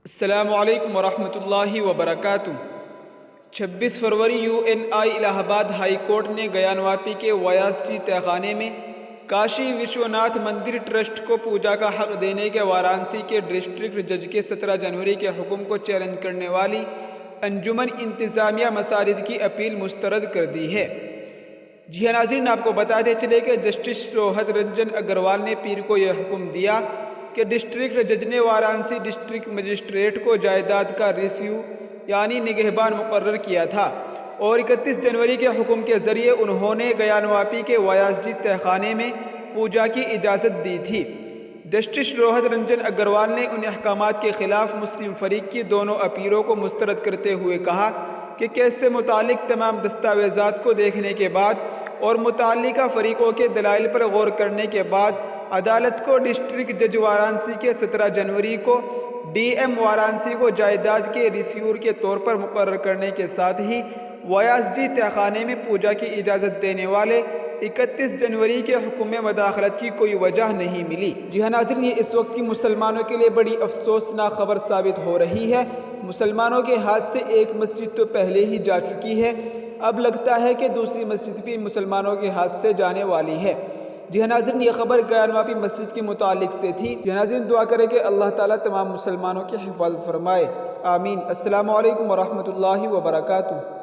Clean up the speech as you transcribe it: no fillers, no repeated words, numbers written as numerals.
السلام علیکم ورحمۃ اللہ وبرکاتہ۔ 26 فروری UNI الہ آباد ہائی کورٹ نے گیان واپی کے ویاس جی تہخانے میں کاشی وشوناتھ مندر ٹرسٹ کو پوجا کا حق دینے کے وارانسی کے ڈسٹرکٹ جج کے 17 جنوری کے حکم کو چیلنج کرنے والی انجمن انتظامیہ مساجد کی اپیل مسترد کر دی ہے۔ جی ہاں ناظرین، آپ کو بتاتے چلے کہ جسٹس روہت رنجن اگروال نے پیر کو یہ حکم دیا کہ ڈسٹرکٹ جج نے وارانسی ڈسٹرکٹ مجسٹریٹ کو جائیداد کا ریسیو یعنی نگہبان مقرر کیا تھا، اور 31 جنوری کے حکم کے ذریعے انہوں نے گیان واپی کے ویاس جی تہخانے میں پوجا کی اجازت دی تھی۔ جسٹس روہت رنجن اگروال نے ان احکامات کے خلاف مسلم فریق کی دونوں اپیلوں کو مسترد کرتے ہوئے کہا کہ کیس سے متعلق تمام دستاویزات کو دیکھنے کے بعد اور متعلقہ فریقوں کے دلائل پر غور کرنے کے بعد عدالت کو ڈسٹرکٹ جج وارانسی کے 17 جنوری کو DM وارانسی کو جائیداد کے ریسیور کے طور پر مقرر کرنے کے ساتھ ہی ویاس جی تہخانے میں پوجا کی اجازت دینے والے 31 جنوری کے حکم میں مداخلت کی کوئی وجہ نہیں ملی۔ جی ہاں ناظرین، یہ اس وقت کی مسلمانوں کے لیے بڑی افسوسناک خبر ثابت ہو رہی ہے۔ مسلمانوں کے ہاتھ سے ایک مسجد تو پہلے ہی جا چکی ہے، اب لگتا ہے کہ دوسری مسجد بھی مسلمانوں کے ہاتھ سے جانے والی ہے۔ جی ہاں ناظرین، یہ خبر گیان واپی مسجد کے متعلق سے تھی۔ جی ہاں ناظرین، دعا کریں کہ اللہ تعالیٰ تمام مسلمانوں کی حفاظت فرمائے، آمین۔ السلام علیکم ورحمۃ اللہ وبرکاتہ۔